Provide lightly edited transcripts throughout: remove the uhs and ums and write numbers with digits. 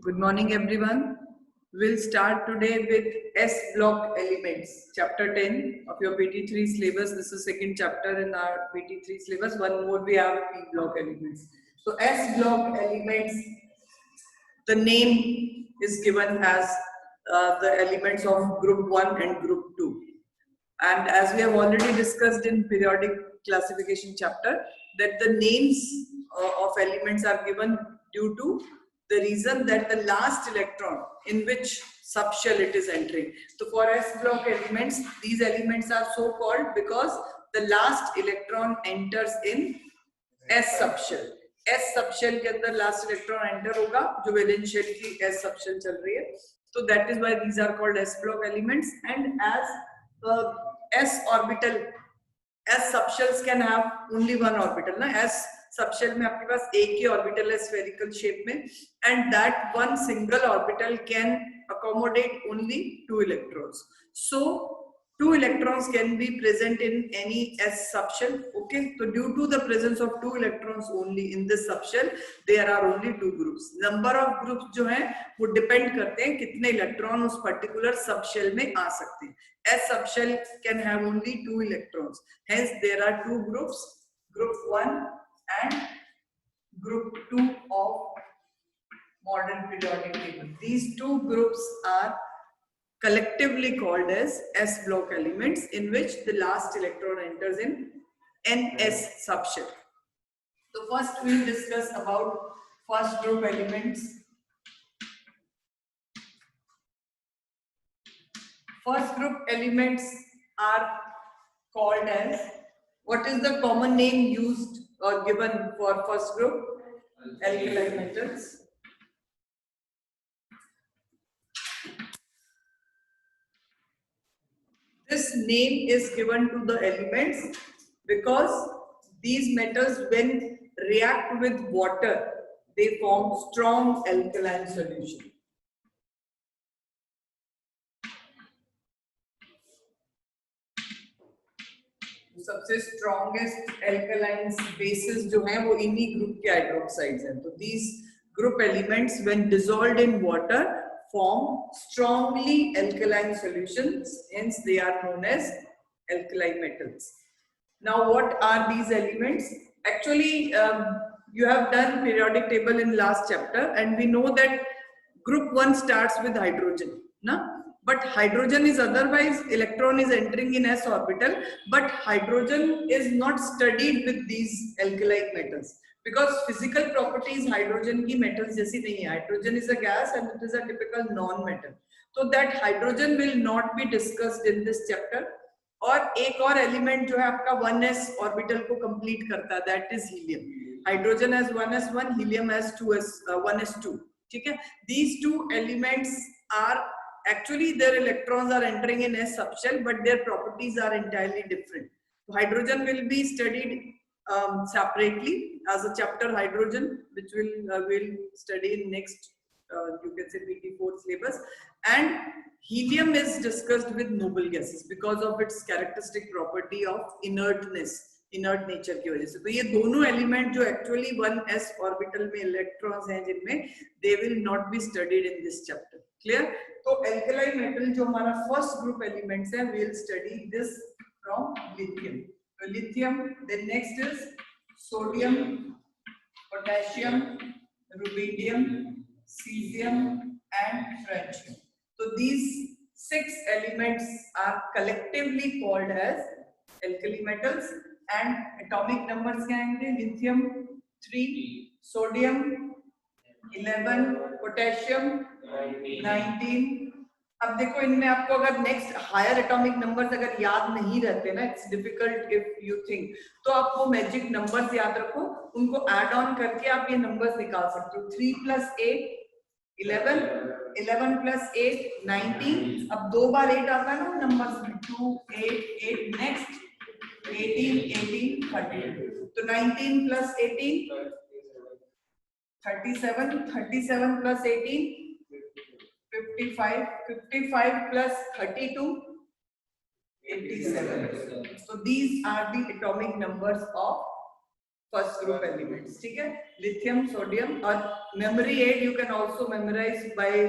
Good morning, everyone. We'll start today with S block elements, chapter 10 of your PT3 syllabus. This is second chapter in our PT3 syllabus. One more we have P block elements. So S block elements, the name is given as the elements of group 1 and group 2. And as we have already discussed in periodic classification chapter, that the names of elements are given due to the reason that the last electron in which subshell it is entering. So for S block elements, these elements are so called because the last electron enters in S subshell. S subshell के अंदर last electron enter होगा जो valence shell की S subshell चल रही है. So that is why these are called S block elements. And as S orbital, S subshells can have only one orbital. ना S subshell में आपके पास एक ही orbital है spherical shape में, and that one single orbital can accommodate only 2 electrons. So 2 electrons can be present in any S subshell. Okay, so due to the presence of 2 electrons only in this subshell, there are only 2 groups. Number of groups जो हैं वो depend करते हैं कितने electron उस particular subshell में आ सकते हैं. S subshell can have only 2 electrons. Hence, there are 2 groups, group 1 and group 2 of modern periodic table. These 2 groups are collectively called as S block elements, in which the last electron enters in NS subshell. So first we will discuss about first group elements. First group elements are called as, what is the common name used or given for first group? Alkali metals. This name is given to the elements because these metals, when react with water, they form strong alkaline solution. सबसे strongest alkaline bases जो हैं वो इन्हीं group के hydroxides हैं. तो these group elements, when dissolved in water, form strongly alkaline solutions. Hence, they are known as alkali metals. Now, what are these elements? Actually, you have done periodic table in last chapter, and we know that group 1 starts with hydrogen. Na? But hydrogen is otherwise, electron is entering in S orbital, but hydrogen is not studied with these alkali metals. Because physical properties hydrogen की metals जैसी नहीं है. Hydrogen is a gas and it is a typical non-metal. So that hydrogen will not be discussed in this chapter. और एक और element जो है आपका 1s orbital को complete करता है, that is helium. Hydrogen has 1s1, helium has 1s2. ठीक है? These two elements are actually, their electrons are entering in S subshell, but their properties are entirely different. So hydrogen will be studied separately as a chapter hydrogen, which we'll study in next you can say PT4 syllabus. And helium is discussed with noble gases because of its characteristic property of inertness, inert nature की वजह से. तो ये दोनों element जो actually 1s orbital में electrons हैं जिनमें, they will not be studied in this chapter. Clear? तो alkali metal जो हमारा first group elements है, we'll study this from lithium. So lithium, then next is sodium, potassium, rubidium, cesium and francium. So these 6 elements are collectively called as alkali metals, and atomic numbers क्या आएंगे? Lithium 3, sodium 11, potassium 19. अब देखो इनमें आपको अगर next higher atomic numbers अगर याद नहीं रहते ना, it's difficult if you think, तो आप वो मैजिक नंबर्स याद रखो, उनको ऐड ऑन करके आप ये नंबर्स निकाल सकते हो. 3 + 8 11, 11 + 8 19. अब 2 बार 8 आता है ना नंबर्स में, 2 8 8. नेक्स्ट 18 18 32. तो 19 + 18 37, 37 + 18 55, 55 + 32 87. So these are the atomic numbers of first group elements, ठीक है, लिथियम, सोडियम. और memory aid you can also memorise by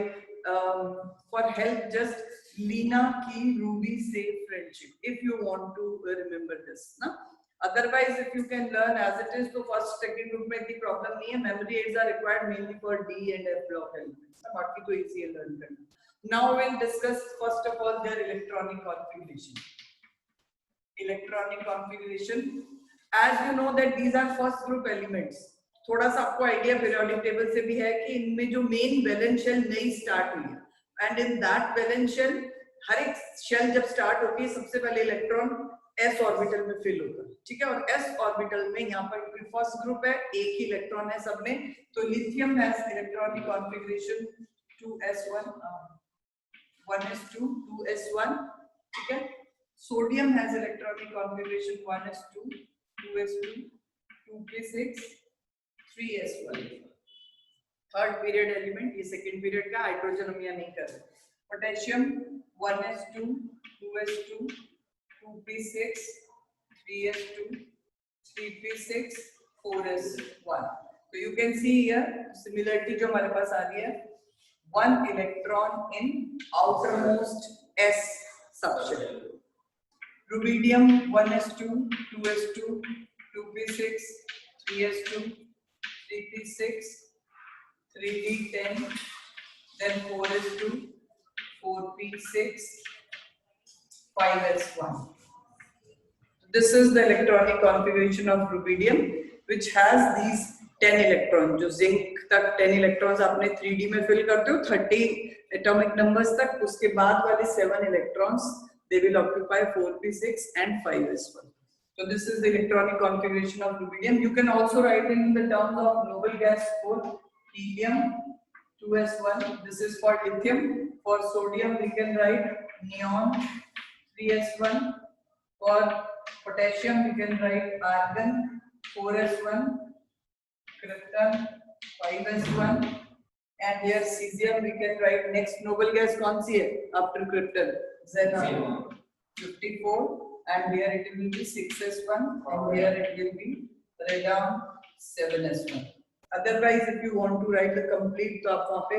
for help just Leena की रूबी से friendship if you want to remember this ना. Otherwise, if you can learn as it is, तो first second group में इतनी problem नहीं है. Memory aids are required mainly for D and F block elements. बाकी तो easy है learn करना. Now we'll discuss first of all their electronic configuration. Electronic configuration. As you know that these are first group elements. थोड़ा सा आपको idea periodic table से भी है कि इनमें जो main valence shell नई start हुई है, and in that valence shell हर एक shell जब start होती है सबसे पहले इलेक्ट्रॉन s ऑर्बिटल में फिल होता है, ठीक है. और s ऑर्बिटल में यहाँ पर क्योंकि फर्स्ट ग्रुप है, एक ही इलेक्ट्रॉन है सब में, तो lithium has electronic configuration 2s1 1s2 2s1, ठीक है. Sodium has electronic configuration 1s2 2s2 2p6 3s1. Third period element, ये सेकंड पीरियड का, हाइड्रोजन हम यहाँ नहीं कर रहे. Potassium 1s2 2s2 2p6 3s2 3p6 4s1. So you can see here similarity जो हमारे पास आ रही है, one electron in outermost s subshell. Rubidium 1s2 2s2 2p6 3s2 3p6 3d10 then 4s2 4p6 5s1. This is the electronic configuration of rubidium, which has these 10 electrons. जो zinc तक 10 electrons आपने 3D में fill करते हो 30 atomic numbers तक, उसके बाद वाले 7 electrons they will occupy 4p6 and 5s1. So this is the electronic configuration of rubidium. You can also write in the terms of noble gas for helium 2s1. This is for lithium. For sodium we can write neon 3s1. For potassium we can write argon 4s1, krypton 5s1, and here cesium we can write next noble gas कौन सी है after krypton? Xenon 54, and here it will be 6s1 and here it will be radon 7s1. Otherwise if you want to write the complete, तो आप वहाँ पे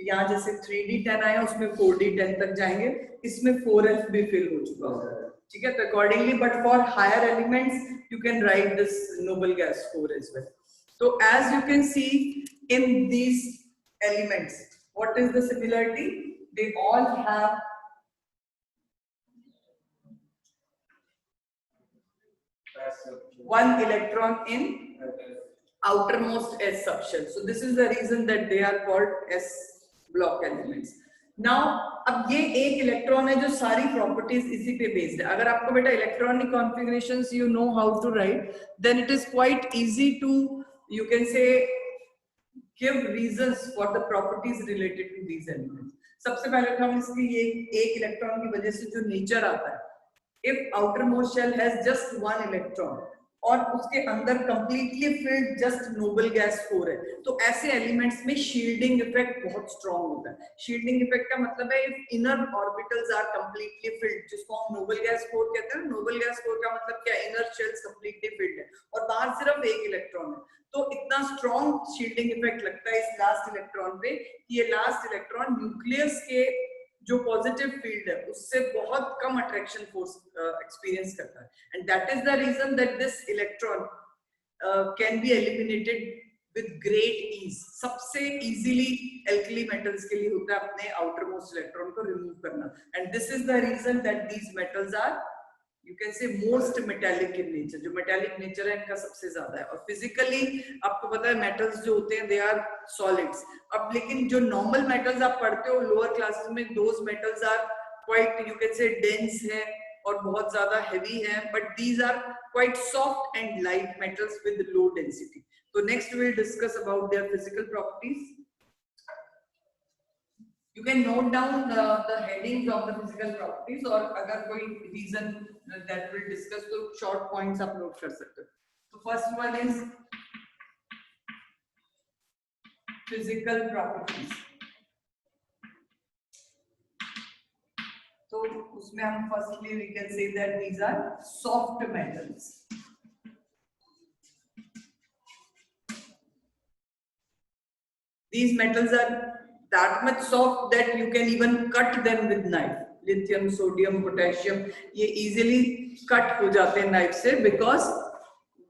यहाँ जैसे 3d10 आया उसमें 4d10 तक जाएंगे, इसमें 4f भी fill हो चुका होगा, ठीक है. तो accordingly, but for higher elements you can write this noble gas 4 as well. So as you can see in these elements, what is the similarity? They all have one electron in outermost s subshell. So this is the reason that they are called s block elements. Now अब ये एक electron है जो सारी properties इसी पे based है. अगर आपको बेटा electronic configurations you know how to write, then it is quite easy to you can say give reasons for the properties related to these elements. सबसे पहले तो हम इसकी ये एक इलेक्ट्रॉन की वजह से जो नेचर आता है, if outermost shell has just one electron और उसके अंदर completely filled just noble gas 4 है, तो ऐसे एलिमेंट्स में शील्डिंग इफेक्ट बहुत स्ट्रॉन्ग होता है. शील्डिंग इफेक्ट का मतलब है if inner orbitals are completely filled, जिसको हम नोबल गैस 4 कहते हैं. नोबल गैस 4 का मतलब क्या, इनर शेल्स कंप्लीटली फिल्ड है और बाहर सिर्फ एक इलेक्ट्रॉन है, तो इतना स्ट्रॉन्ग शील्डिंग इफेक्ट लगता है इस लास्ट इलेक्ट्रॉन पे कि ये लास्ट इलेक्ट्रॉन न्यूक्लियस के जो पॉजिटिव फील्ड है उससे बहुत कम अट्रैक्शन फोर्स एक्सपीरियंस करता है. And that is the reason that this electron can be eliminated with great ease. सबसे इजीली एल्कली मेटल्स के लिए होता है अपने आउटर मोस्ट इलेक्ट्रॉन को रिमूव करना. And this is the reason that these metals are you can say most metallic in nature. जो metallic nature है इनका सबसे ज्यादा है. और physically आपको पता है metals जो होते हैं they are solids. अब लेकिन जो normal metals आप पढ़ते हो lower classes में, those metals are quite you can say dense है और बहुत ज्यादा heavy है, but these are quite soft and light metals with low density. So next we will discuss about their physical properties. You can note down the headings of the physical properties, और अगर कोई reason that we'll discuss तो short points आप note कर सकते हो. So first one is physical properties. तो उसमें हम firstly we can say that these are soft metals. These metals are that much soft that you can even cut them with knife. Lithium, sodium, potassium, ये easily cut हो जाते हैं knife से, because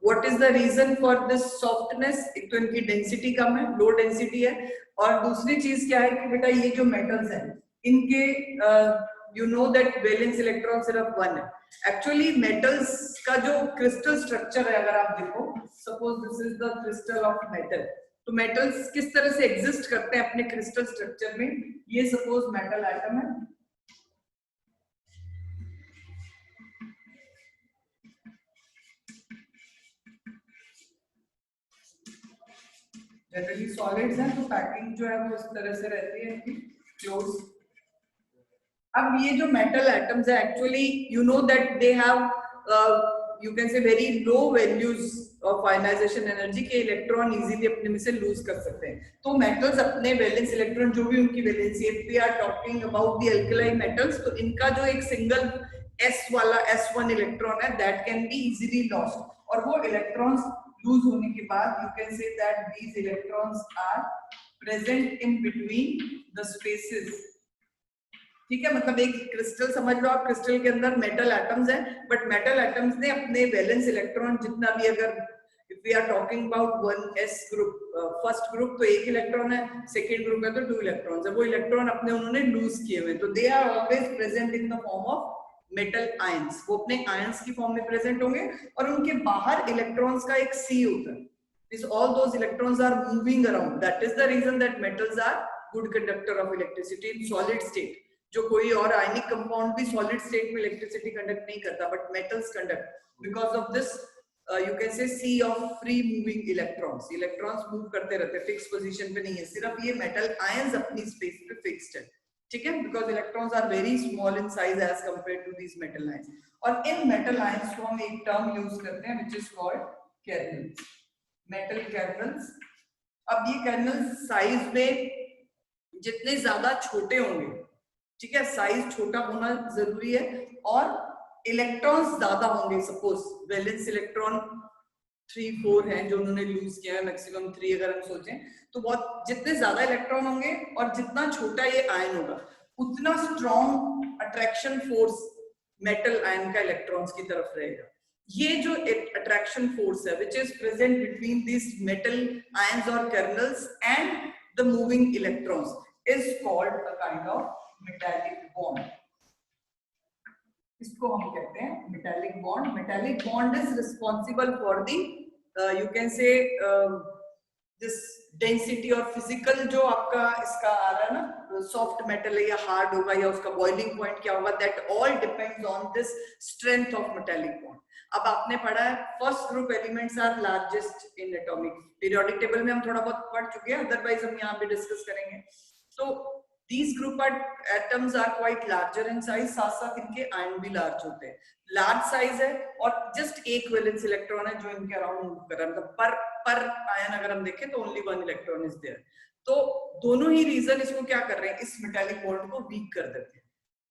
what is the reason for this softness? एक तो इनकी density कम है, low density है, और दूसरी चीज क्या है कि बेटा ये जो metals हैं इनके you know that valence electron सिर्फ 1 है. Actually metals का जो crystal structure है, अगर आप देखो, suppose this is the crystal of metal, तो मेटल्स किस तरह से एग्जिस्ट करते हैं अपने क्रिस्टल स्ट्रक्चर में. ये सपोज मेटल एटम है, जनरली सॉलिड्स हैं तो पैकिंग जो है वो इस तरह से रहती है इनकी क्लोज. अब ये जो मेटल एटम्स है actually you know that they have you can say very low values of ionization energy के इलेक्ट्रॉन इजीली अपने में से लूज कर सकते हैं. तो मेटल्स अपने वैलेंस इलेक्ट्रॉन जो भी उनकी valency, if we are talking about the alkali metals, तो इनका जो एक सिंगल s वाला s1 इलेक्ट्रॉन है that can be easily lost, और वो इलेक्ट्रॉन्स लूज होने के बाद you can say that these electrons are present in between the spaces. ठीक है, मतलब एक क्रिस्टल समझ लो आप, क्रिस्टल के अंदर मेटल एटम्स हैं, बट मेटल एटम्स ने अपने वैलेंस इलेक्ट्रॉन जितना भी, अगर if we are talking about 1s group, first group तो 1 इलेक्ट्रॉन है, सेकंड ग्रुप है तो 2 इलेक्ट्रॉन्स है, वो इलेक्ट्रॉन अपने उन्होंने लूज किए हुए, तो they are always present in the form of metal ions. वो अपने आयंस की फॉर्म में प्रेजेंट होंगे, और उनके बाहर इलेक्ट्रॉन्स का एक सी होता है. This all those electrons are moving around. That is the reason that metals are good conductor of electricity in solid state. जो कोई और आयनिक कंपाउंड भी सॉलिड स्टेट में इलेक्ट्रिसिटी कंडक्ट नहीं करता, but metals conduct because of this you can say sea of free moving electrons. Electrons move करते रहते हैं, फिक्स पोजीशन पे नहीं है, सिर्फ ये मेटल आयंस अपनी स्पेस पे फिक्स्ड है. ठीक है, because electrons are very small in size as compared to these metal ions. और इन मेटल आयंस को हम एक टर्म यूज करते हैं व्हिच इज कॉल्ड केर्नल्स, मेटल केर्नल्स. अब ये केर्नल्स साइज में जितने ज्यादा छोटे होंगे, ठीक है, साइज छोटा होना जरूरी है, और इलेक्ट्रॉन्स ज्यादा होंगे. सपोज वैलेंस इलेक्ट्रॉन 3-4 हैं जो उन्होंने यूज किया है, मैक्सिमम 3 अगर हम सोचें, तो बहुत जितने ज्यादा इलेक्ट्रॉन होंगे और जितना छोटा ये आयन होगा उतना strong attraction force metal ion का इलेक्ट्रॉन्स की तरफ रहेगा. ये जो अट्रैक्शन फोर्स है which is present between this metal ions और kernels and the moving electrons is called a kind of metallic bond. इसको हम कहते हैं metallic bond. Metallic bond is responsible for the you can say this density और physical जो आपका इसका आ रहा है ना, सॉफ्ट मेटल है या हार्ड होगा या उसका बॉइलिंग पॉइंट क्या होगा, that all depends on this strength of metallic bond. अब आपने पढ़ा है first group elements are largest in atomic, periodic table में हम थोड़ा बहुत पढ़ चुके हैं, अदरवाइज हम यहाँ पे डिस्कस करेंगे. तो these group atoms are quite larger in size, साथ साथ इनके आयन भी लार्ज होते हैं. लार्ज साइज है और जस्ट एक वैलेंस इलेक्ट्रॉन है जो इनके अराउंड मूव कर रहा है, मतलब पर आयन अगर हम देखें तो ओनली 1 इलेक्ट्रॉन इज देयर. तो दोनों ही रीजन इसको क्या कर रहे हैं, इस मेटालिक बॉन्ड को वीक कर देते हैं.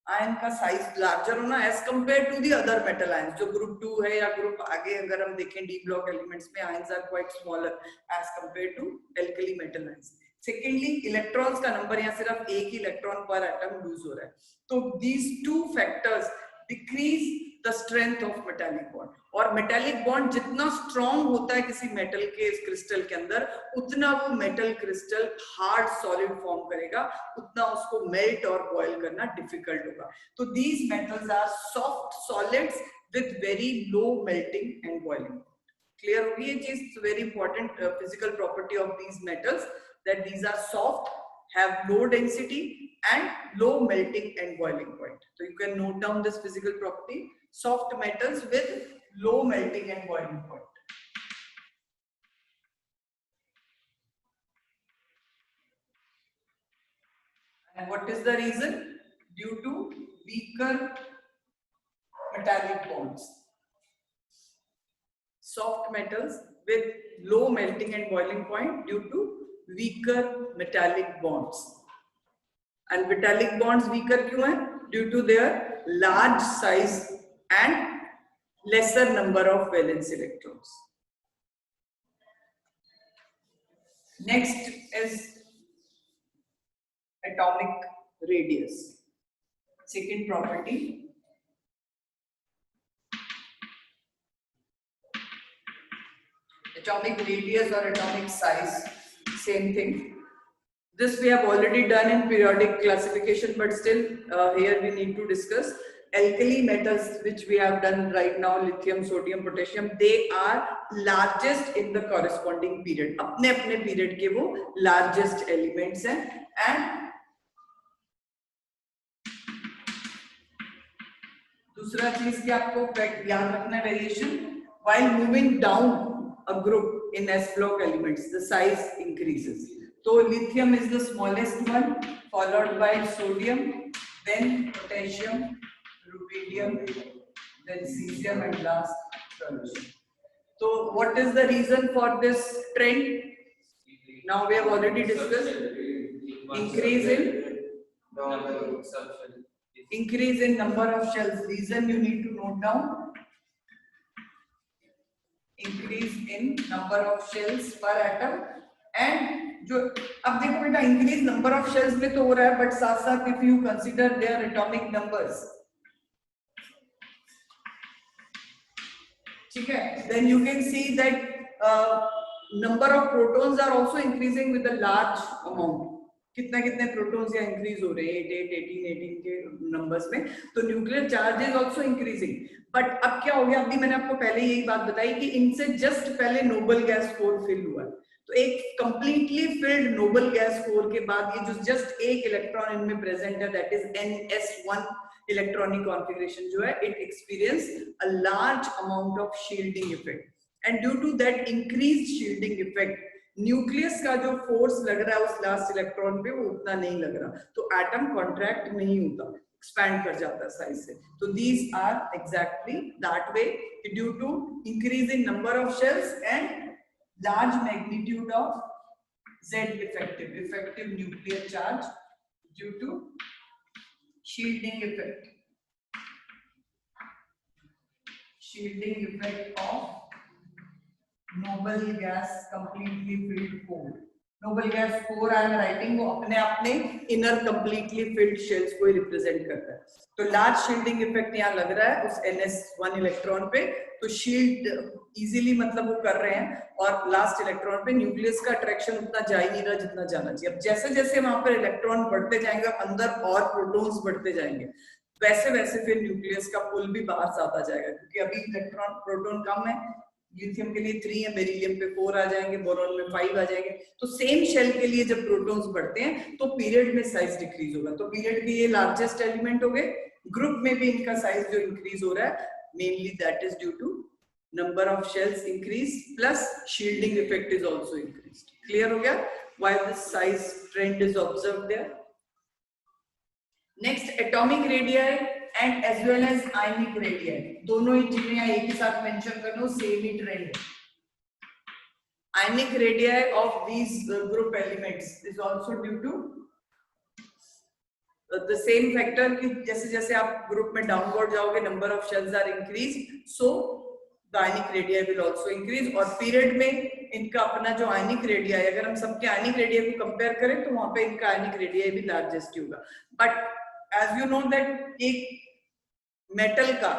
आयन का साइज लार्जर होना as compared to the other metal ions, जो ग्रुप 2 है या ग्रुप आगे अगर हम देखें डी ब्लॉक एलिमेंट्स में ions are quite smaller as compared to alkali metal ions. Secondly electrons का नंबर यहाँ सिर्फ एक ही इलेक्ट्रॉन पर एटम लूज हो रहा है. तो these 2 factors decrease the strength of metallic bond. और मेटालिक बॉन्ड जितना स्ट्रॉन्ग होता है किसी मेटल के इस क्रिस्टल के अंदर, उतना वो metal crystal hard solid form करेगा, उतना उसको मेल्ट और बॉयल करना डिफिकल्ट होगा. तो these metals are soft solids with very low melting and boiling. Clear होगी ये चीज? Very important physical property of these metals, that these are soft, have low density and low melting and boiling point. So you can note down this physical property: soft metals with low melting and boiling point. And what is the reason? Due to weaker metallic bonds. Soft metals with low melting and boiling point due to weaker metallic bonds. And metallic bonds weaker क्यों है? Due to their large size and lesser number of valence electrons. Next is atomic radius. Second property, atomic radius or atomic size, same thing. This we have already done in periodic classification, but still here we need to discuss. Alkali metals, which we have done right now, lithium, sodium, potassium, they are largest in the corresponding period. अपने अपने period के वो largest elements हैं. And दूसरा चीज कि आपको याद रखना है variation. While moving down a group in S block elements, the size increases. So lithium is the smallest one, followed by sodium, then potassium, rubidium, then cesium, and last tertium. So what is the reason for this trend? Now we have already discussed increase in number of shells. Reason you need to note down. Increase in number of shells per atom. And जो अब देखो बेटा increase number of shells में तो हो रहा है, but साथ साथ if you consider their atomic numbers, ठीक है, then you can see that number of protons are also increasing with a large amount. कितना कितने प्रोटॉन्स यहाँ इंक्रीज हो रहे हैं 8 8 18 के नंबर्स में. तो nuclear charge is also increasing. But अब क्या हो गया, अभी मैंने आपको पहले यही बात बताई कि इनसे जस्ट पहले नोबल गैस कोर फिल हुआ. तो एक completely filled noble gas core के बाद ये जो जस्ट एक इलेक्ट्रॉन इनमें प्रेजेंट है, that is ns1 electronic configuration जो है, it experience a large amount of shielding effect. And due to that increased shielding effect, nucleus का जो फोर्स लग रहा है उस लास्ट इलेक्ट्रॉन पे वो उतना नहीं लग रहा, तो एटम कॉन्ट्रैक्ट नहीं होता, एक्सपैंड कर जाता है साइज से. तो these are exactly that way, due to increase in number of shells and large magnitude of Z effective nuclear charge due to shielding effect of noble gas completely filled core. noble gas core I am writing वो अपने अपने inner completely filled shells को ही represent करता है. तो large shielding effect यहाँ लग रहा है उस ns1 इलेक्ट्रॉन पे, तो शील्ड इजीली मतलब वो कर रहे हैं, और लास्ट इलेक्ट्रॉन पे न्यूक्लियस का अट्रैक्शन उतना जा ही नहीं रहा जितना जाना चाहिए. अब जैसे जैसे वहां पर इलेक्ट्रॉन बढ़ते जाएंगे, अंदर और प्रोटॉन्स बढ़ते जाएंगे, वैसे वैसे फिर न्यूक्लियस का पुल भी बाहर ज्यादा जाएगा, क्योंकि अभी इलेक्ट्रॉन प्रोटॉन कम है. लिथियम के लिए 3 है, बेरिलियम पे 4 आ जाएंगे, बोरॉन में 5 आ जाएंगे. तो सेम शेल के लिए जब प्रोटॉन्स बढ़ते हैं तो पीरियड में साइज डिक्रीज होगा. तो पीरियड के ये लार्जेस्ट एलिमेंट हो गए, ग्रुप में भी इनका साइज जो इंक्रीज हो रहा है, mainly that is due to number of shells increase plus shielding effect is also increased. Clear हो गया why this size trend is observed there. Next, atomic radii and as well as ionic radii, दोनों ही चीजें यहाँ एक ही साथ mention कर दो, same ही trend है. Ionic radii of these group elements is also due to the same factor कि जैसे जैसे आप ग्रुप में डाउनवर्ड जाओगे, number of shells are increase, so the ionic radii will also increase. और पीरियड में इनका अपना जो आयनिक रेडियाई, अगर हम सबके आयनिक रेडियाई को कंपेयर करें तो वहां पे इनका आयनिक रेडियाई भी लार्जेस्ट होगा. But as you know that एक मेटल का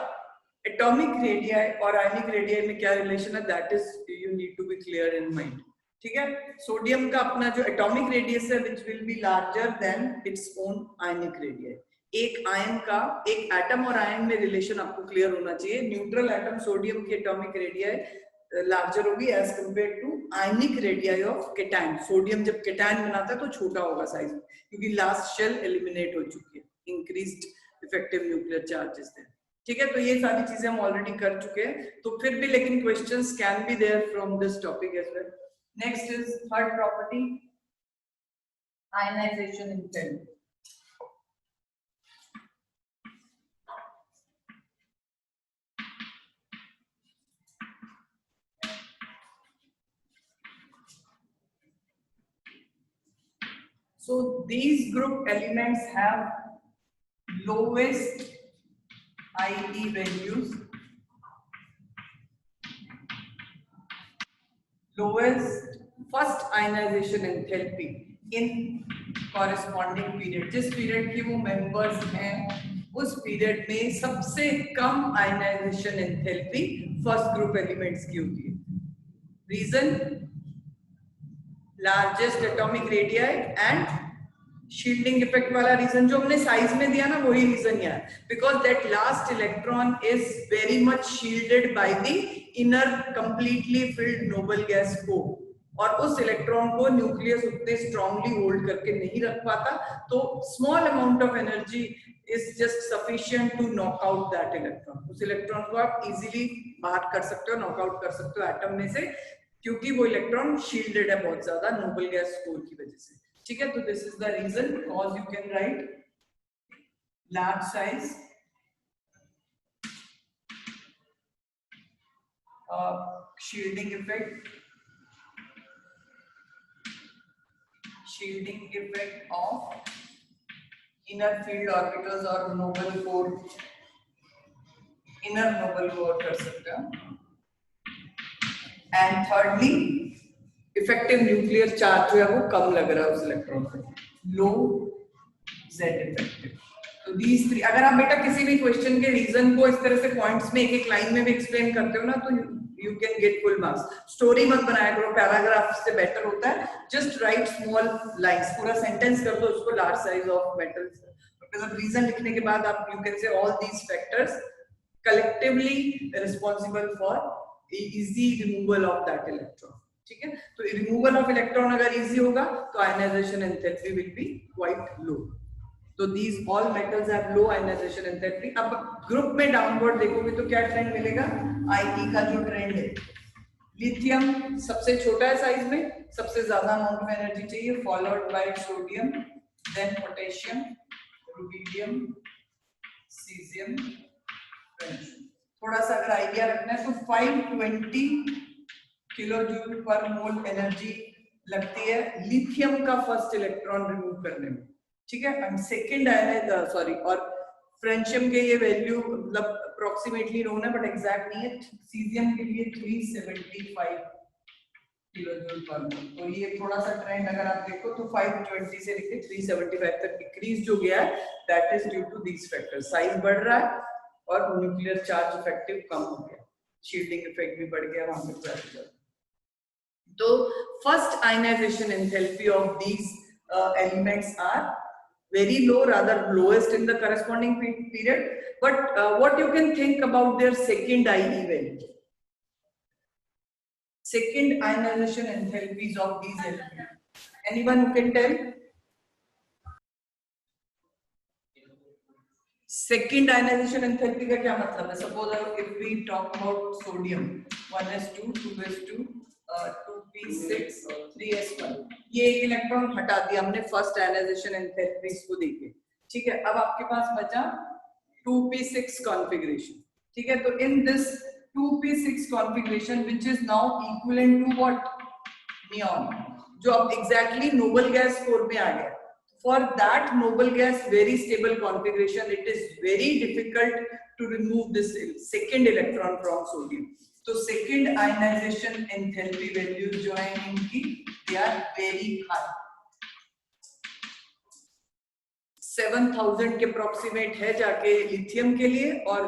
एटॉमिक रेडियाई और आयनिक रेडियाई में क्या रिलेशन है, that is you need to be clear in mind. ठीक है, सोडियम का अपना जो एटॉमिक रेडियस है which will be larger than its own ionic radii. एक आयन का, एक एटम और आयन में रिलेशन आपको क्लियर होना चाहिए. न्यूट्रल एटम सोडियम की एटॉमिक रेडियाई लार्जर होगी as compared to ionic radii of cation. Sodium जब केटायन बनाता है तो छोटा होगा साइज, क्योंकि लास्ट शेल एलिमिनेट हो चुकी है, increased effective nuclear charges there. ठीक है, तो ये सारी चीजें हम ऑलरेडी कर चुके हैं, तो फिर भी लेकिन questions can be there from this topic as well. Next is third property, ionization in film. So these group elements have lowest IE values, lowest first ionization enthalpy in corresponding period, जिस period की वो members हैं उस period में सबसे कम ionization enthalpy first group elements की होती है। Reason largest atomic radius and shielding effect वाला रीजन जो हमने साइज में दिया ना, वही रीजन यहाँ, because that last electron is very much shielded by the inner completely filled noble gas core, और उस इलेक्ट्रॉन को न्यूक्लियस उतने स्ट्रांगली होल्ड करके नहीं रख पाता, तो small amount of energy is just sufficient to knock out that electron. उस इलेक्ट्रॉन को आप इजीली बाहर कर सकते हो, नॉकआउट कर सकते हो एटम में से, क्योंकि वो इलेक्ट्रॉन शील्डेड है बहुत ज्यादा नोबल गैस कोर की वजह से। ठीक है, तो this is the reason, cause you can write large size shielding effect of inner field orbitals or noble core, inner noble core कर सकते हैं। And thirdly effective nuclear charge जो है वो कम लग रहा है उस इलेक्ट्रॉन पे, लो जेड इफेक्टिव। तो दीज थ्री, अगर आप बेटा किसी भी क्वेश्चन के रीजन को इस तरह से पॉइंट्स में एक एक लाइन में भी एक्सप्लेन करते हो ना, तो you can get full marks. Story मत बनाया करो, पैराग्राफ से बेटर होता है, जस्ट राइट स्मॉल लाइंस, पूरा सेंटेंस कर दो उसको, लार्ज साइज ऑफ मेटल्स, मतलब रीजन लिखने के बाद आप you can say all these factors collectively responsible for easy removal of that electron. ठीक है, तो रिमूवल ऑफ इलेक्ट्रॉन अगर इजी होगा तो ionization enthalpy will be quite low. तो these all metals have low ionization enthalpy। अब group में downward देखोगे तो क्या ट्रेंड मिलेगा, Ig का जो ट्रेंड है, लिथियम सबसे छोटा है साइज में, सबसे ज्यादा अमाउंट में एनर्जी चाहिए, followed by sodium, then potassium, rubidium, caesium, थोड़ा सा अगर आइडिया रखना है तो 520 किलो जूल पर मोल एनर्जी लगती है लिथियम का फर्स्ट इलेक्ट्रॉन रिमूव करने में। ठीक है, एंड सेकंड आयन सॉरी, और फ्रेंशियम के ये वैल्यू मतलब अप्रोक्सीमेटली नोन है बट एग्जैक्ट नहीं है। सीजियम के लिए 375 किलो जूल पर मोल। तो ये थोड़ा सा ट्रेंड अगर आप देखो तो 520 से लेके 375 तक डिक्रीज जो गया है, that is due to these factors. Size बढ़ रहा है और न्यूक्लियर चार्ज इफेक्टिव कम हो गया, शील्डिंग इफेक्ट भी बढ़ गया वहां पे। तो first ionization enthalpy of these elements are very low, rather lowest in the corresponding period, but what you can think about their second IE value, second ionization enthalpies of these elements, anyone who can tell? Second ionization enthalpy का क्या मतलब है? Suppose if we talk about sodium 1s2 2s2 2p6 3s1, ये एक electron हटा दिया हमने first ionization enthalpies को देके। ठीक है, अब आपके पास बचा 2p6 कॉन्फ़िगरेशन। ठीक है, तो in this 2p6 configuration which is now equivalent to what, neon, जो अब एग्जैक्टली नोबल गैस कोर में आ गया। For that noble gas very stable configuration, it is very difficult to remove this second electron from sodium. तो second ionization enthalpy values जो हैं इनकी, they are very high। 7000 के approximate है जाके lithium के लिए और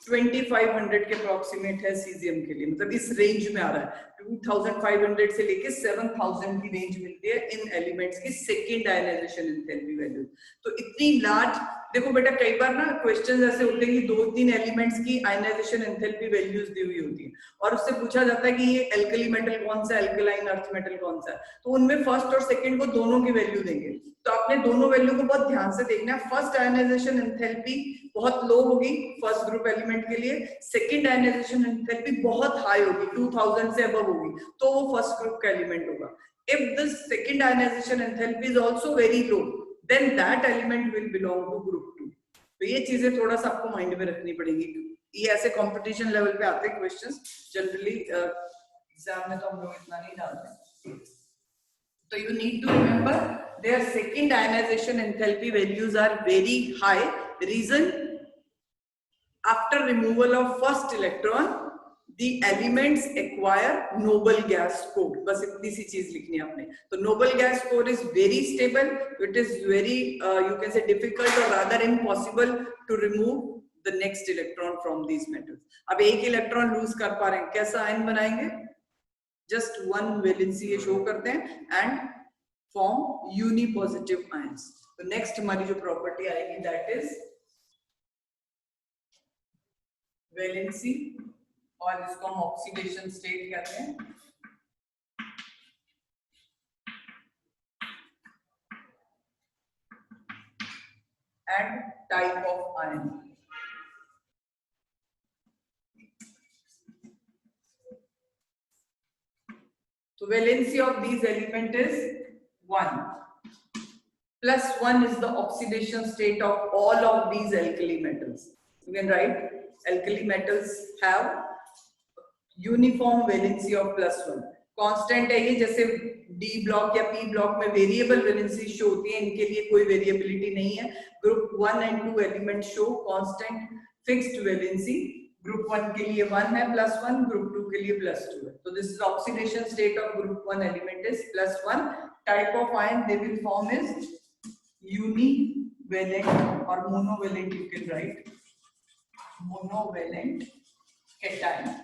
2500 के अप्रोक्सीमेट है सीजियम के लिए, मतलब इस रेंज में आ रहा है। 2500 से लेके 7000 की रेंज मिलती है इन एलिमेंट्स की सेकेंड आयनाइजेशन एंथैल्पी वैल्यू। तो इतनी लार्ज, देखो बेटा कई बार ना क्वेश्चंस ऐसे होते हैं कि 2-3 एलिमेंट्स की आयनाइजेशन एंथैल्पी वैल्यूज दी हुई होती है और उससे पूछा जाता है कि ये एल्कली मेटल कौन सा, एल्कलाइन अर्थ मेटल कौन सा है, तो उनमें फर्स्ट और सेकंड को दोनों की वैल्यू देंगे। तो आपने दोनों वैल्यू को बहुत ध्यान से देखना है। फर्स्ट आयनाइजेशन एंथैल्पी बहुत लो होगी फर्स्ट ग्रुप एलिमेंट के लिए, सेकंड आयनाइजेशन एंथैल्पी बहुत हाई होगी 2000 से अबव होगी, तो वो फर्स्ट ग्रुप का एलिमेंट होगा। If this second ionization enthalpy is also very low, then that element will belong to group 2। तो ये चीजें थोड़ा सा आपको माइंड में रखनी पड़ेगी, ये ऐसे कंपटीशन लेवल पे आते हैं क्वेश्चंस, जनरली एग्जाम में तो हम लोग इतना नहीं डालते। तो you need to remember their second ionization enthalpy values are very high. Reason, after removal of first electron, the elements acquire noble gas core. बस इतनी सी चीज लिखनी है आपने. तो noble gas core is very stable. It is very you can say difficult or rather impossible to remove the next electron from these metals. अब एक electron lose कर पा रहे हैं, कैसा आयन बनाएंगे? Just one valency ये शो करते हैं and form unipositive ions. तो next हमारी जो प्रॉपर्टी आएगी that is valency, और इसको हम ऑक्सीडेशन स्टेट कहते हैं. And type of ion. तो valency of these element is 1. +1 is the oxidation state of all of these alkali metals. You can write alkali metals have uniform valency of +1. Constant है ये, जैसे D block या P block में variable valency show होती है, इनके लिए कोई वेरिएबिलिटी नहीं है. Group 1 and 2 element show constant fixed valency. Group 1 के लिए 1 है +1, ग्रुप 2 के लिए +2 है. तो this is oxidation state of group 1 element is +1. Type of ion they will form is univalent और monovalent. You can write monovalent cation.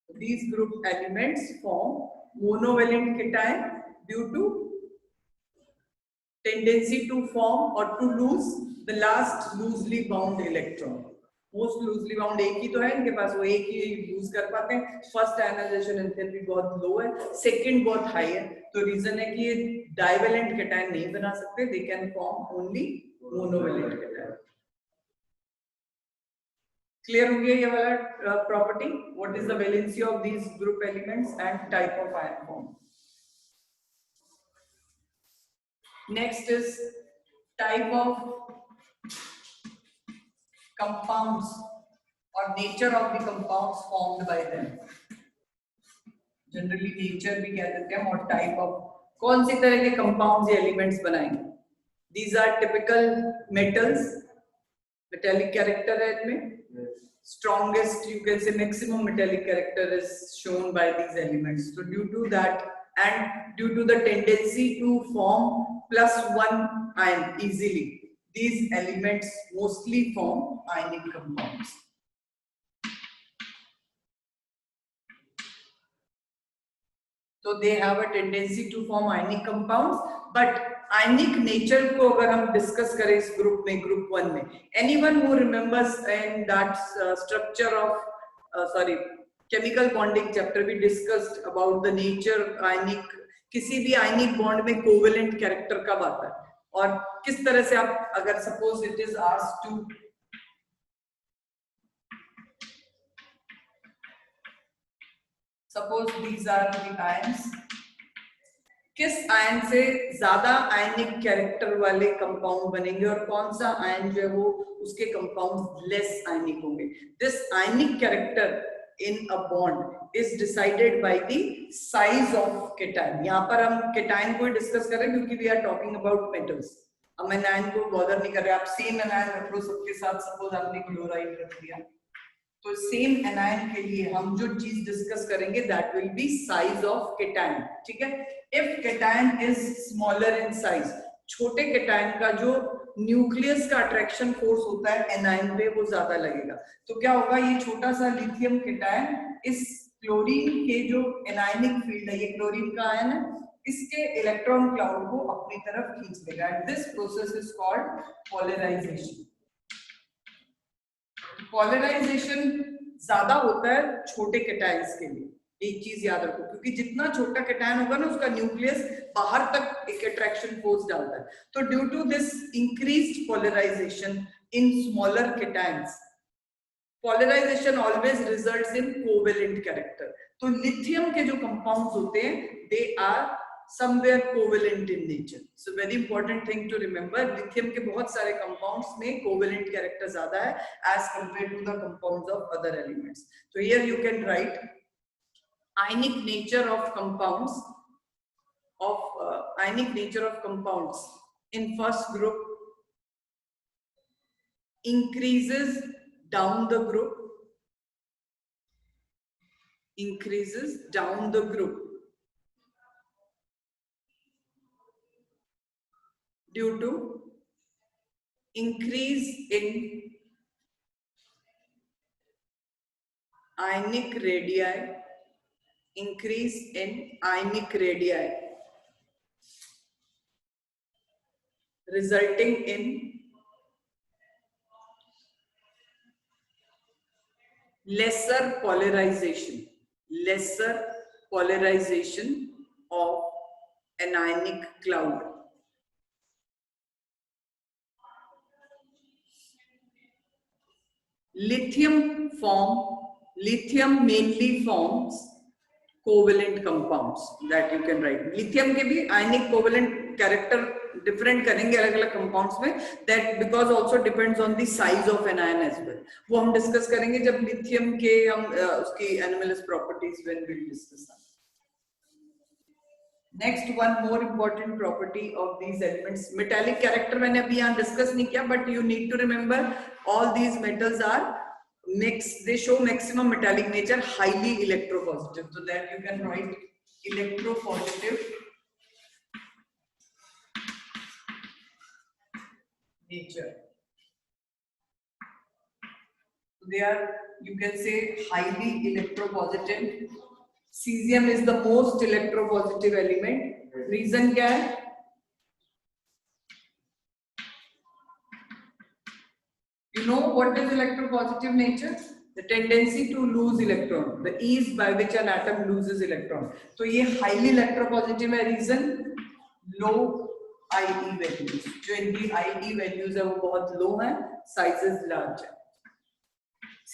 These group elements form monovalent cation due to tendency to form or to lose the last loosely bound electron. Most loosely bound एक ही तो है इनके पास, वो एक ही use कर पाते हैं. फर्स्ट आयनाइजेशन एंथैल्पी बहुत लो है, सेकंड बहुत हाई है. तो रीजन है कि ये डाइवेलेंट कैटायन नहीं बना सकते. They can form only monovalent cation. Clear हो गया ये वाला property? What is the valency of these group elements and type of ion form. Next is type of compounds और nature of the compounds formed by them. Generally nature भी कह देते हैं, और टाइप ऑफ कौन सी तरह के कंपाउंड्स या एलिमेंट्स बनाएंगे. These are typical metals. Metallic character है इसमें. Strongest, you can say maximum metallic character is shown by these elements. So due to that and due to the tendency to form +1 ion easily, these elements mostly form ionic compounds. So they have a tendency to form ionic compounds, but ionic nature को अगर हम discuss करें इस group में, group 1 में, anyone who remembers in that structure of chemical bonding chapter we discussed about the nature ionic. किसी भी ionic bond में कोवेलेंट कैरेक्टर कब आता है और किस तरह से आप, अगर suppose it is asked to suppose these are the ions, किस आयन से ज्यादा आयनिक कैरेक्टर वाले कंपाउंड बनेंगे और कौन सा आयन जो है वो उसके कंपाउंड लेस आयनिक होंगे. This ionic character in a bond is decided by the size of cation. यहाँ पर हम केटायन को डिस्कस करें क्योंकि we are talking about metals. हम एनायन को बॉदर नहीं कर रहे. आप सेम एनायन रख लो सबके साथ. सपोज आपने क्लोराइड रख दिया, तो सेम एनायन के लिए हम जो चीज डिस्कस करेंगे that will be size of cation. ठीक है. If cation is smaller in size, छोटे केटायन का जो न्यूक्लियस का अट्रैक्शन फोर्स होता है एनायन पे वो ज्यादा लगेगा. तो क्या होगा, ये छोटा सा लिथियम केटायन इस क्लोरीन के जो एनायनिक फील्ड है, ये क्लोरीन का आयन है, इसके इलेक्ट्रॉन क्लाउड को अपनी तरफ खींच लेगा. And this process is called polarization. Polarization ज्यादा होता है छोटे कैटायंस के लिए. एक चीज याद रखो, क्योंकि जितना छोटा कैटायन होगा ना उसका न्यूक्लियस बाहर तक एक अट्रैक्शन फोर्स डालता है. तो due to this increased polarization in smaller cations, polarization always results in covalent character. तो लिथियम के जो कंपाउंड्स होते हैं they are somewhere covalent in nature. So very important thing to remember, lithium के बहुत सारे compounds में covalent character ज़्यादा है as compared to the compounds of other elements. So here you can write ionic nature of compounds in first group increases down the group increases down the group due to increase in ionic radii, increase in ionic radii, resulting in lesser polarization of an ionic cloud. Lithium mainly forms covalent compounds that you can write. Lithium के भी ionic covalent character different करेंगे अलग-अलग compounds में, that because also depends on the size of an ion as well. वो हम discuss करेंगे जब lithium के हम उसकी anomalous properties when we'll discuss that. Next, one more important property of these elements, metallic character मैंने अभी यहाँ discuss नहीं किया, but you need to remember all these metals are mixed, they show maximum metallic nature, highly electropositive, so that you can write electropositive nature. They are, you can say, highly electropositive. Cesium is the most electropositive element. Reason क्या है? You know what is electropositive nature? The tendency to lose electron, the ease by which an atom loses electron. So ये highly electropositive है. Reason low IE values. जो इनकी IE values है वो बहुत low है, sizes large है.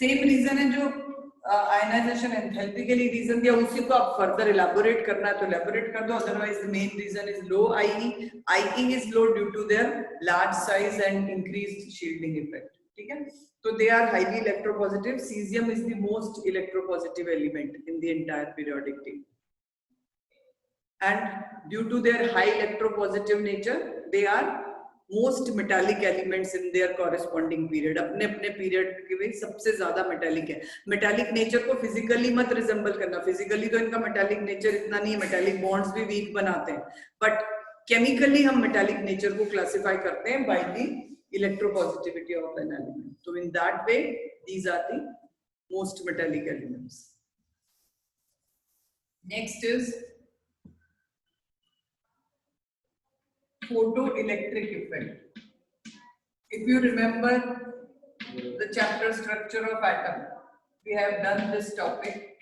Same reason है जो ionization enthalpy के लिए reason दिया, उसी को आप further elaborate करना है तो elaborate कर दो. Otherwise the main reason is low IE. IE is low due to their large size and increased shielding effect. ठीक है? So they are highly electropositive. Cesium is the most electropositive element in the entire periodic table. And due to their high electropositive nature, they are most metallic elements in their corresponding period. अपने अपने period के भी सबसे ज़्यादा metallic है. Metallic nature को physically मत resemble करना. Physically तो इनका metallic nature इतना नहीं है. Metallic bonds भी weak बनाते हैं. But chemically हम metallic nature को classify करते हैं by the electropositivity of an element. So in that way, these are the most metallic elements. Next is photoelectric effect. If you remember the chapter structure of atom, we have done this topic,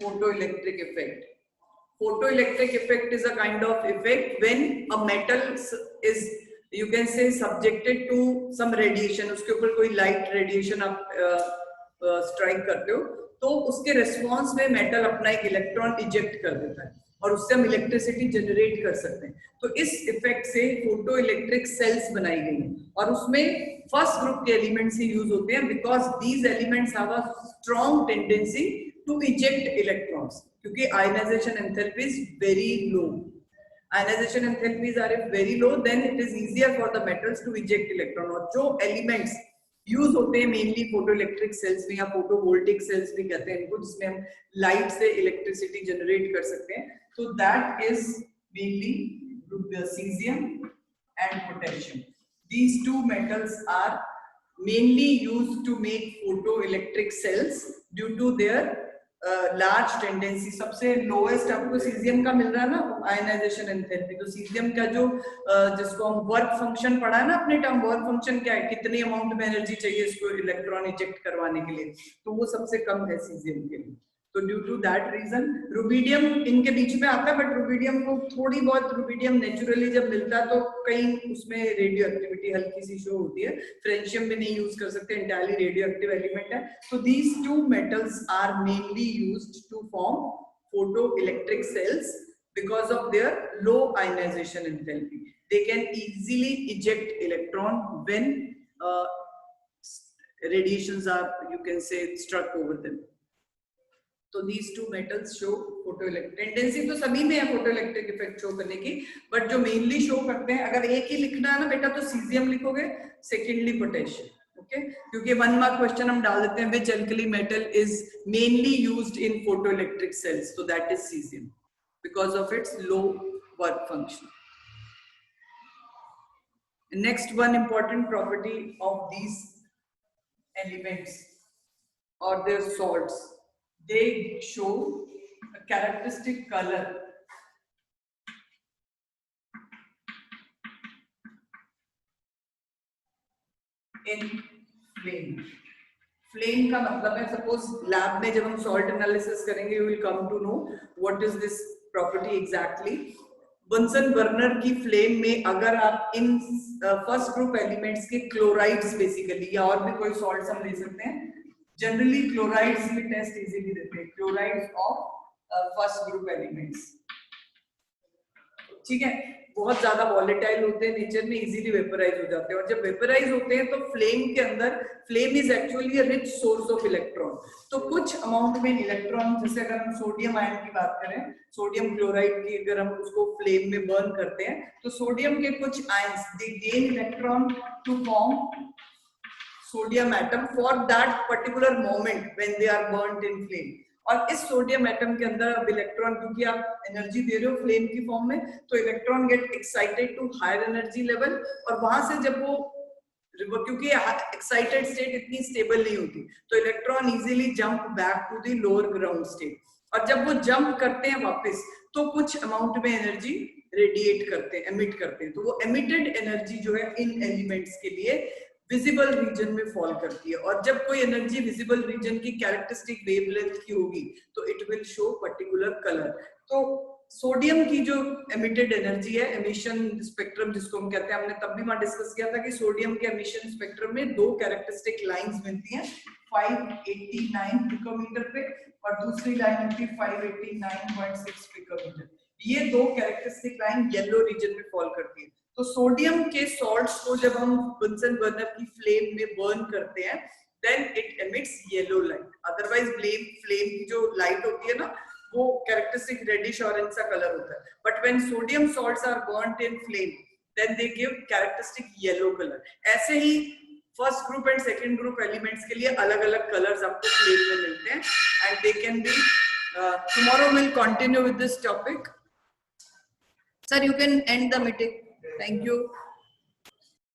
photoelectric effect. Photoelectric effect is a kind of effect when a metal is, you can say, subjected to some radiation. उसके ऊपर कोई light radiation आप strike करते हो, तो उसके response में metal अपना एक electron eject कर देता है और उससे हम इलेक्ट्रिसिटी जनरेट कर सकते हैं. तो इस इफेक्ट से फोटो इलेक्ट्रिक सेल्स बनाई गई हैं और उसमें फर्स्ट ग्रुप के एलिमेंट्स ही यूज होते हैं because these elements have a strong tendency to eject electrons, क्योंकि ionization enthalpy is very low. Ionization enthalpies are very low, then it is easier for the metals to eject electron. और जो elements use होते हैं mainly photo electric sales में या photovoltaic sales भी कहते हैं इनको, जिसमें हम लाइट से इलेक्ट्रिसिटी जनरेट कर सकते हैं. So that is mainly cesium and potassium. These two metals are mainly used to make photoelectric cells due to their large tendency. सबसे lowest आपको cesium का मिल रहा है ना आयनाइजेशन एंथैल्पी. तो cesium का जो जिसको हम वर्क फंक्शन पढ़ा है ना अपने टर्म, वर्क फंक्शन क्या है, कितनी अमाउंट में एनर्जी चाहिए इसको इलेक्ट्रॉन इजेक्ट करवाने के लिए, तो वो सबसे कम है cesium के लिए. तो due to that reason rubidium इनके बीच में आता है, बट रुबिडियम को थोड़ी बहुत, रुबिडियम नेचुरली जब मिलता है तो कहीं उसमें रेडियो एक्टिविटी हल्की सी शो होती है. फ्रेंशियम में नहीं यूज कर सकते, इंटायरली रेडियो एक्टिव एलिमेंट है. तो these two metals are mainly used to form photoelectric cells because of their low ionization enthalpy. They can easily eject electron when radiations are, you can say, struck over them. तो these two metals show photoelectric tendency. तो सभी में है photoelectric effect show करने की, but जो mainly show करते हैं, अगर एक ही लिखना है ना बेटा तो cesium लिखोगे, सेकेंडली पोटेशियम, ओके, क्योंकि 1 मार्क क्वेश्चन हम डाल देते हैं, which alkali metal is mainly used in photoelectric cells, तो that is caesium because of its low work function. Next one important property of these elements or their salts, they show a characteristic color in flame. Flame का मतलब है, suppose lab में जब हम salt analysis करेंगे, you will come to know what is this property exactly. Bunsen burner की flame में अगर आप इन फर्स्ट ग्रुप एलिमेंट्स के क्लोराइड्स बेसिकली, या और भी कोई सॉल्ट्स हम ले सकते हैं, जनरली क्लोराइड्स की टेस्ट इजीली देते हैं, chlorides of first group elements. ठीक है, बहुत ज्यादा वॉलेटाइल होते हैं नेचर में, इजीली वेपराइज हो जाते हैं, और जब वेपराइज होते हैं तो फ्लेम के अंदर, flame is actually a rich source of electron, तो कुछ अमाउंट में इलेक्ट्रॉन, जैसे अगर हम सोडियम आयन की बात करें, सोडियम क्लोराइड की अगर हम उसको फ्लेम में बर्न करते हैं, तो सोडियम के कुछ ions they gain electron to form sodium atom for that particular moment when they are burned in flame. और इस सोडियम एटम के अंदर अब इलेक्ट्रॉन, क्योंकि आप एनर्जी दे रहे हो फ्लेम की फॉर्म में, तो electron get excited to higher energy level, और वहां से जब वो, क्योंकि एक्साइटेड स्टेट इतनी स्टेबल नहीं होती, तो electron easily jump back to the lower ground state, और जब वो जंप करते हैं वापस, तो कुछ अमाउंट में एनर्जी रेडिएट करते हैं, एमिट करते हैं. तो वो एमिटेड एनर्जी जो है इन एलिमेंट्स के लिए विजिबल रीजन में फॉल करती है, और जब कोई एनर्जी विजिबल रीजन की कैरेक्टरिस्टिक वेवलेंथ की होगी, तो it will show particular colour. तो सोडियम की जो एमिटेड एनर्जी है, एमिशन स्पेक्ट्रम जिसको हम कहते हैं, हमने तब भी वहां डिस्कस किया था कि सोडियम के एमिशन स्पेक्ट्रम में दो कैरेक्टरिस्टिक लाइंस मिलती हैं, 589 पिकोमीटर पे, और दूसरी लाइन मिलती है 589.6 पिकोमीटर. ये दो कैरेक्टरिस्टिक लाइन येलो रीजन में फॉल करती है. तो सोडियम के सॉल्ट्स को जब हम बंसन बर्नर की फ्लेम में बर्न करते हैं, then it emits yellow light. Otherwise flame की जो लाइट होती है ना, वो कैरेक्टरिस्टिक रेडिश ऑरेंज सा कलर होता है, but when sodium salts are burned in flame, then they give characteristic yellow colour. ऐसे ही first group and second group elements के लिए अलग अलग कलर्स आपको फ्लेम में मिलते हैं, and they can be. Tomorrow we'll continue with this topic. Sir, you can end the meeting. Thank you.